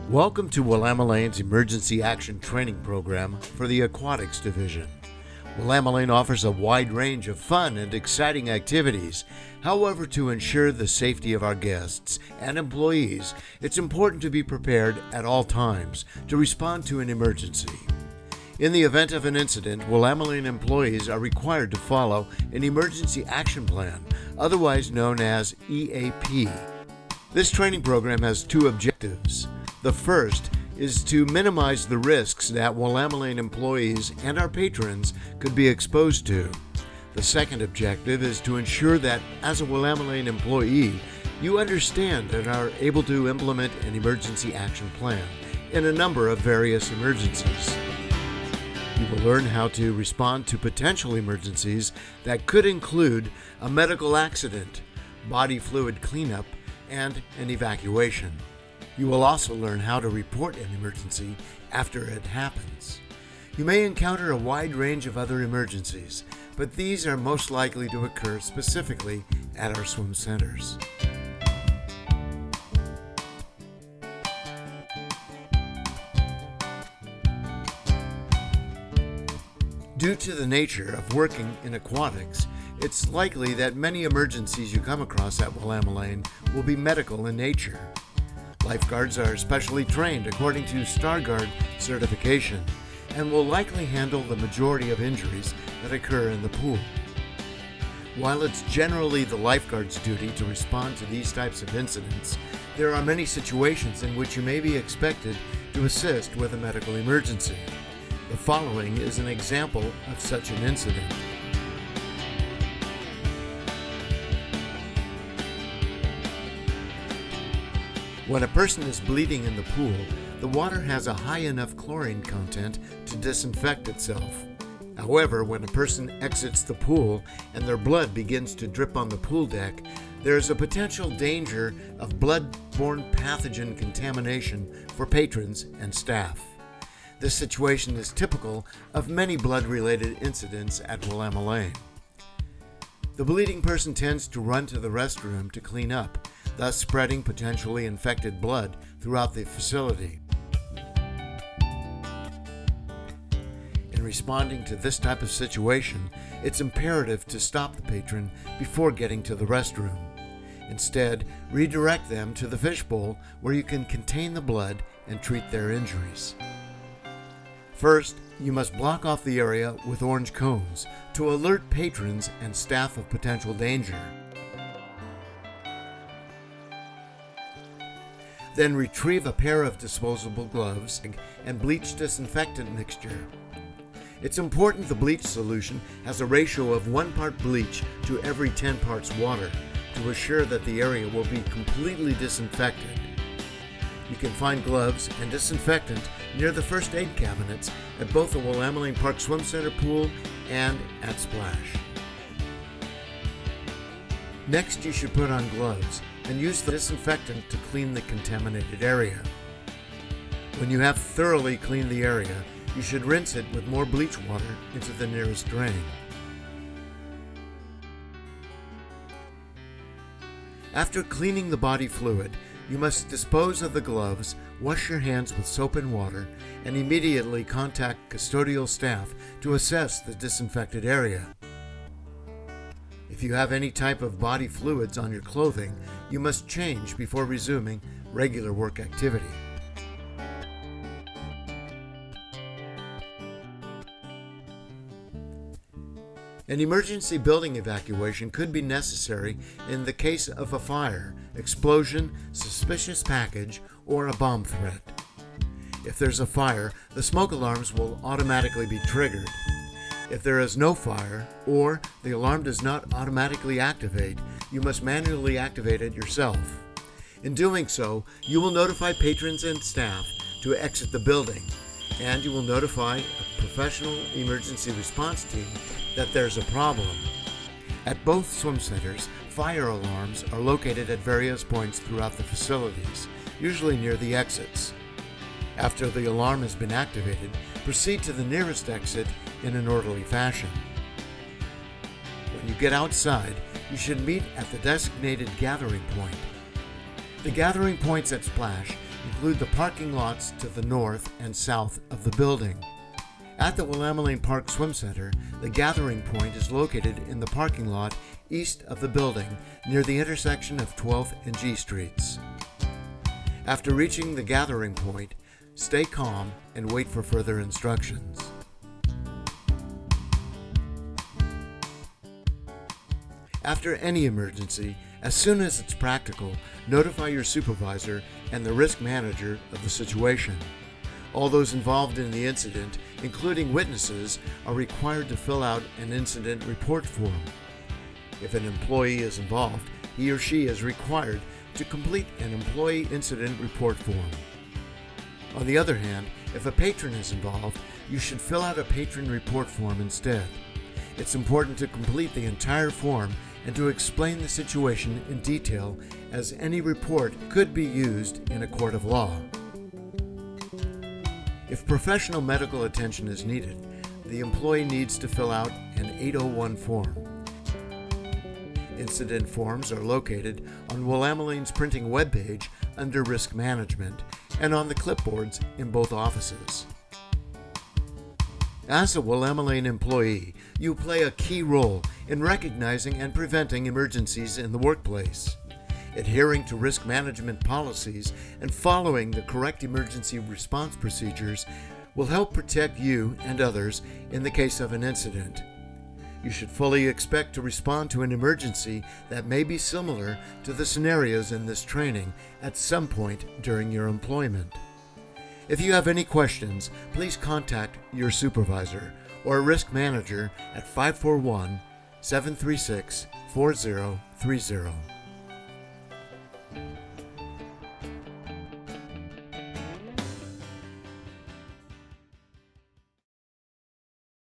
Welcome to Willamelane's Emergency Action Training Program for the Aquatics Division. Willamalane offers a wide range of fun and exciting activities. However, to ensure the safety of our guests and employees, it's important to be prepared at all times to respond to an emergency. In the event of an incident, Willamalane employees are required to follow an Emergency Action Plan, otherwise known as EAP. This training program has two objectives. The first is to minimize the risks that Willamalane employees and our patrons could be exposed to. The second objective is to ensure that as a Willamalane employee, you understand and are able to implement an emergency action plan in a number of various emergencies. You will learn how to respond to potential emergencies that could include a medical accident, body fluid cleanup, and an evacuation. You will also learn how to report an emergency after it happens. You may encounter a wide range of other emergencies, but these are most likely to occur specifically at our swim centers. Due to the nature of working in aquatics, it's likely that many emergencies you come across at Willamalane will be medical in nature. Lifeguards are specially trained according to StarGuard certification and will likely handle the majority of injuries that occur in the pool. While it's generally the lifeguard's duty to respond to these types of incidents, there are many situations in which you may be expected to assist with a medical emergency. The following is an example of such an incident. When a person is bleeding in the pool, the water has a high enough chlorine content to disinfect itself. However, when a person exits the pool and their blood begins to drip on the pool deck, there is a potential danger of blood-borne pathogen contamination for patrons and staff. This situation is typical of many blood-related incidents at Willamalane. The bleeding person tends to run to the restroom to clean up, thus spreading potentially infected blood throughout the facility. In responding to this type of situation, it's imperative to stop the patron before getting to the restroom. Instead, redirect them to the fishbowl where you can contain the blood and treat their injuries. First, you must block off the area with orange cones to alert patrons and staff of potential danger. Then retrieve a pair of disposable gloves and bleach disinfectant mixture. It's important the bleach solution has a ratio of 1 part bleach to every 10 parts water to assure that the area will be completely disinfected. You can find gloves and disinfectant near the first aid cabinets at both the Willamalane Park Swim Center pool and at Splash. Next, you should put on gloves and use the disinfectant to clean the contaminated area. When you have thoroughly cleaned the area, you should rinse it with more bleach water into the nearest drain. After cleaning the body fluid, you must dispose of the gloves, wash your hands with soap and water, and immediately contact custodial staff to assess the disinfected area. If you have any type of body fluids on your clothing, you must change before resuming regular work activity. An emergency building evacuation could be necessary in the case of a fire, explosion, suspicious package, or a bomb threat. If there's a fire, the smoke alarms will automatically be triggered. If there is no fire, or the alarm does not automatically activate, you must manually activate it yourself. In doing so, you will notify patrons and staff to exit the building, and you will notify a professional emergency response team that there's a problem. At both swim centers, fire alarms are located at various points throughout the facilities, usually near the exits. After the alarm has been activated, proceed to the nearest exit in an orderly fashion. When you get outside, you should meet at the designated gathering point. The gathering points at Splash include the parking lots to the north and south of the building. At the Willamette Park Swim Center, the gathering point is located in the parking lot east of the building near the intersection of 12th and G Streets. After reaching the gathering point, stay calm and wait for further instructions. After any emergency, as soon as it's practical, notify your supervisor and the risk manager of the situation. All those involved in the incident, including witnesses, are required to fill out an incident report form. If an employee is involved, he or she is required to complete an employee incident report form. On the other hand, if a patron is involved, you should fill out a patron report form instead. It's important to complete the entire form and to explain the situation in detail, as any report could be used in a court of law. If professional medical attention is needed, the employee needs to fill out an 801 form. Incident forms are located on Willamallene's printing webpage under Risk Management and on the clipboards in both offices. As a Willamette employee, you play a key role in recognizing and preventing emergencies in the workplace. Adhering to risk management policies and following the correct emergency response procedures will help protect you and others in the case of an incident. You should fully expect to respond to an emergency that may be similar to the scenarios in this training at some point during your employment. If you have any questions, please contact your supervisor or a risk manager at 541-736-4030.